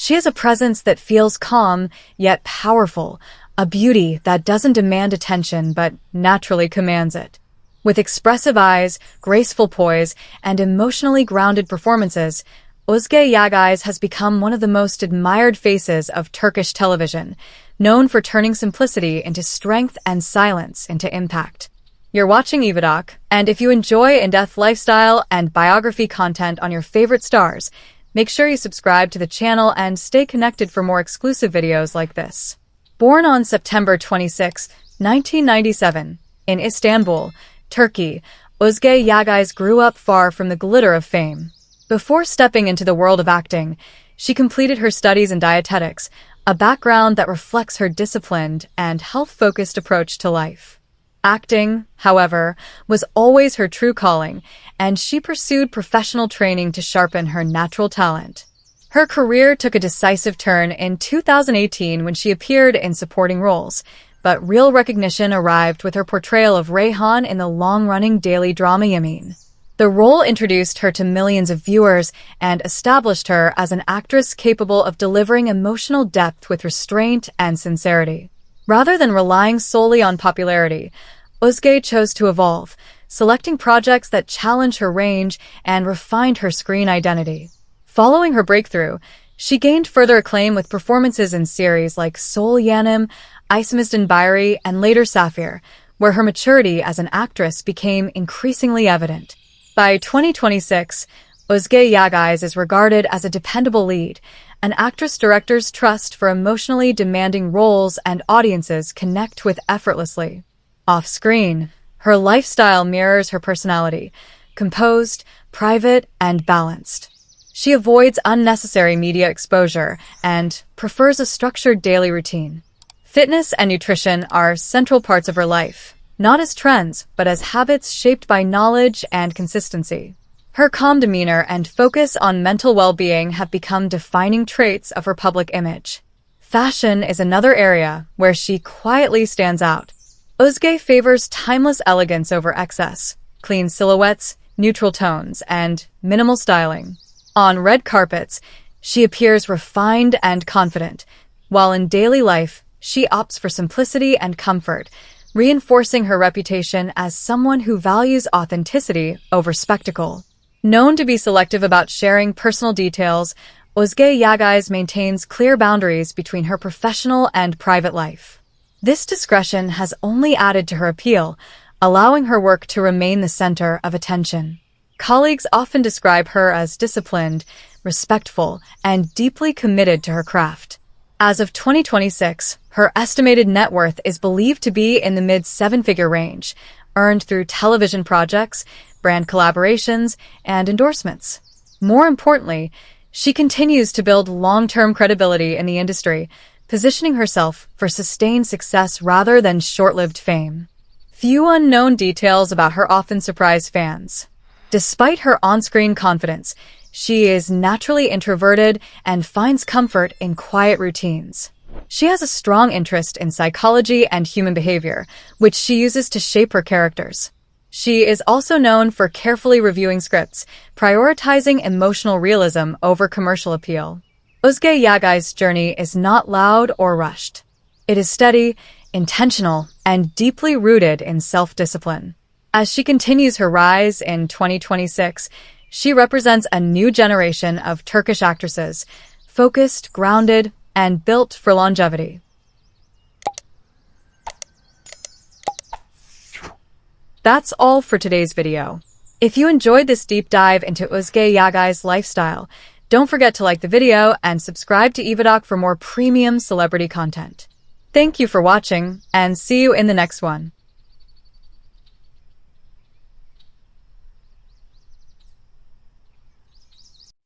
She has a presence that feels calm, yet powerful, a beauty that doesn't demand attention but naturally commands it. With expressive eyes, graceful poise, and emotionally grounded performances, Özge Yağız has become one of the most admired faces of Turkish television, known for turning simplicity into strength and silence into impact. You're watching EvaDoc, and if you enjoy in-depth lifestyle and biography content on your favorite stars, make sure you subscribe to the channel and stay connected for more exclusive videos like this. Born on September 26, 1997, in Istanbul, Turkey, Özge Yağız grew up far from the glitter of fame. Before stepping into the world of acting, she completed her studies in dietetics, a background that reflects her disciplined and health-focused approach to life. Acting, however, was always her true calling, and she pursued professional training to sharpen her natural talent. Her career took a decisive turn in 2018 when she appeared in supporting roles, but real recognition arrived with her portrayal of Reyhan in the long-running daily drama Yemin. The role introduced her to millions of viewers and established her as an actress capable of delivering emotional depth with restraint and sincerity. Rather than relying solely on popularity, Özge chose to evolve, selecting projects that challenged her range and refined her screen identity. Following her breakthrough, she gained further acclaim with performances in series like Sol Yanım, İkimizden Biri, and later Sapphire, where her maturity as an actress became increasingly evident. By 2026, Özge Yağız is regarded as a dependable lead, an actress-director's trust for emotionally demanding roles and audiences connect with effortlessly. Off-screen, her lifestyle mirrors her personality, composed, private, and balanced. She avoids unnecessary media exposure and prefers a structured daily routine. Fitness and nutrition are central parts of her life, not as trends, but as habits shaped by knowledge and consistency. Her calm demeanor and focus on mental well-being have become defining traits of her public image. Fashion is another area where she quietly stands out. Özge favors timeless elegance over excess, clean silhouettes, neutral tones, and minimal styling. On red carpets, she appears refined and confident, while in daily life, she opts for simplicity and comfort, reinforcing her reputation as someone who values authenticity over spectacle. Known to be selective about sharing personal details, Özge Yağız maintains clear boundaries between her professional and private life. This discretion has only added to her appeal, allowing her work to remain the center of attention. Colleagues often describe her as disciplined, respectful, and deeply committed to her craft. As of 2026, her estimated net worth is believed to be in the mid-seven-figure range, earned through television projects, brand collaborations, and endorsements. More importantly, she continues to build long-term credibility in the industry, positioning herself for sustained success rather than short-lived fame. Few unknown details about her often surprise fans. Despite her on-screen confidence, she is naturally introverted and finds comfort in quiet routines. She has a strong interest in psychology and human behavior, which she uses to shape her characters. She is also known for carefully reviewing scripts, prioritizing emotional realism over commercial appeal. Özge Yağız's journey is not loud or rushed. It is steady, intentional, and deeply rooted in self-discipline. As she continues her rise in 2026, she represents a new generation of Turkish actresses, focused, grounded, and built for longevity. That's all for today's video. If you enjoyed this deep dive into Özge Yağız's lifestyle, don't forget to like the video and subscribe to EvaDoc for more premium celebrity content. Thank you for watching, and see you in the next one.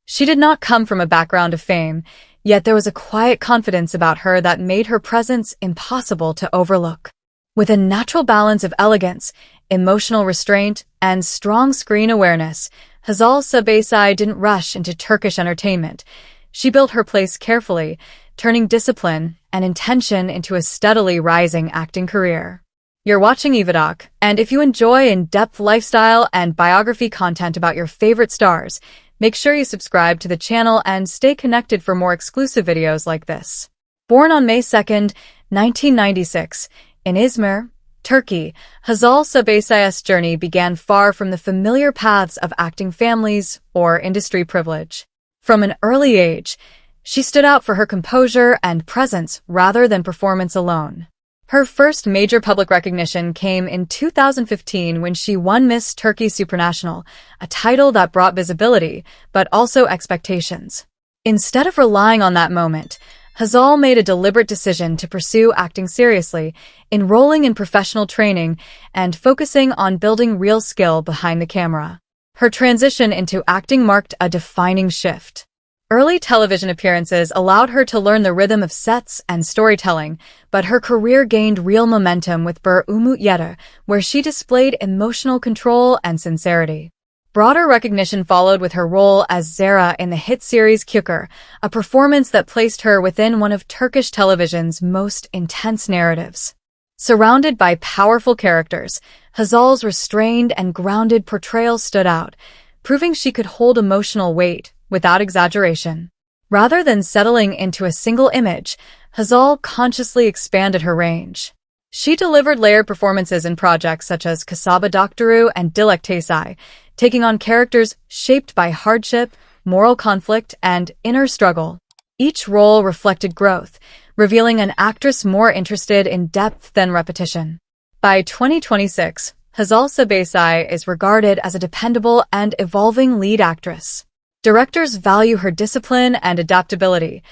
She did not come from a background of fame, yet there was a quiet confidence about her that made her presence impossible to overlook. With a natural balance of elegance, emotional restraint, and strong screen awareness, Hazal Subaşı didn't rush into Turkish entertainment. She built her place carefully, turning discipline and intention into a steadily rising acting career. You're watching EvaDoc, and if you enjoy in-depth lifestyle and biography content about your favorite stars, Make sure you subscribe to the channel and stay connected for more exclusive videos like this. Born on May 2, 1996, in Izmir, Turkey, Hazal Subaşı's journey began far from the familiar paths of acting families or industry privilege. From an early age, she stood out for her composure and presence rather than performance alone. Her first major public recognition came in 2015 when she won Miss Turkey Supranational, a title that brought visibility, but also expectations. Instead of relying on that moment, Hazal made a deliberate decision to pursue acting seriously, enrolling in professional training and focusing on building real skill behind the camera. Her transition into acting marked a defining shift. Early television appearances allowed her to learn the rhythm of sets and storytelling, but her career gained real momentum with Bir Umut Yeter, where she displayed emotional control and sincerity. Broader recognition followed with her role as Zehra in the hit series Kükür, a performance that placed her within one of Turkish television's most intense narratives. Surrounded by powerful characters, Hazal's restrained and grounded portrayal stood out, proving she could hold emotional weight without exaggeration. Rather than settling into a single image, Hazal consciously expanded her range. She delivered layered performances in projects such as Kasaba Doktoru and Leyla, taking on characters shaped by hardship, moral conflict, and inner struggle. Each role reflected growth, revealing an actress more interested in depth than repetition. By 2026, Hazal Subaşı is regarded as a dependable and evolving lead actress. Directors value her discipline and adaptability.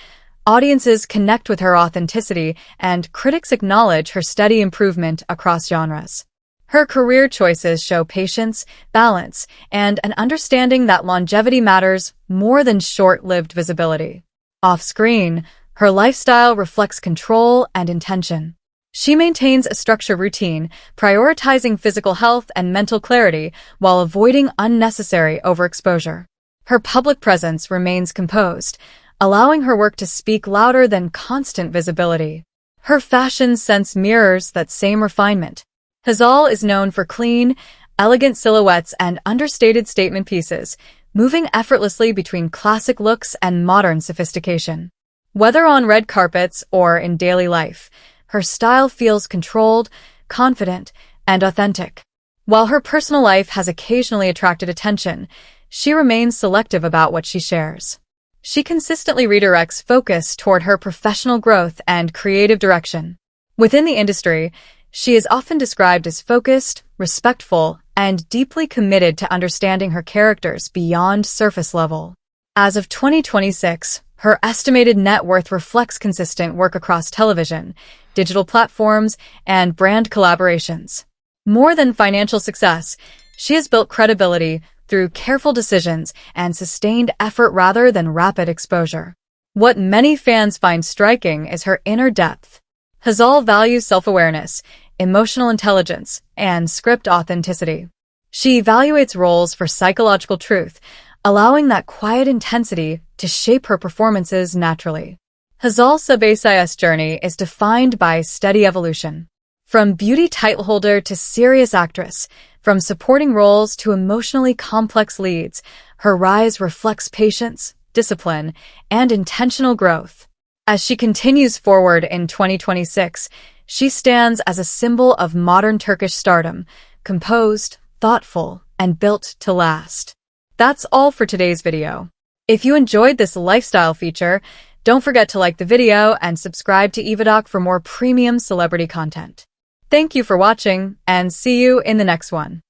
Audiences connect with her authenticity, and critics acknowledge her steady improvement across genres. Her career choices show patience, balance, and an understanding that longevity matters more than short-lived visibility. Off-screen, her lifestyle reflects control and intention. She maintains a structured routine, prioritizing physical health and mental clarity while avoiding unnecessary overexposure. Her public presence remains composed, allowing her work to speak louder than constant visibility. Her fashion sense mirrors that same refinement. Hazal is known for clean, elegant silhouettes and understated statement pieces, moving effortlessly between classic looks and modern sophistication. Whether on red carpets or in daily life, her style feels controlled, confident, and authentic. While her personal life has occasionally attracted attention, she remains selective about what she shares. She consistently redirects focus toward her professional growth and creative direction. Within the industry, she is often described as focused, respectful, and deeply committed to understanding her characters beyond surface level. As of 2026, her estimated net worth reflects consistent work across television, digital platforms, and brand collaborations. More than financial success, she has built credibility through careful decisions and sustained effort rather than rapid exposure. What many fans find striking is her inner depth. Hazal values self-awareness, emotional intelligence, and script authenticity. She evaluates roles for psychological truth, allowing that quiet intensity to shape her performances naturally. Hazal Subaşı's journey is defined by steady evolution. From beauty titleholder to serious actress, from supporting roles to emotionally complex leads, her rise reflects patience, discipline, and intentional growth. As she continues forward in 2026, she stands as a symbol of modern Turkish stardom, composed, thoughtful, and built to last. That's all for today's video. If you enjoyed this lifestyle feature, don't forget to like the video and subscribe to EvaDoc for more premium celebrity content. Thank you for watching, and see you in the next one.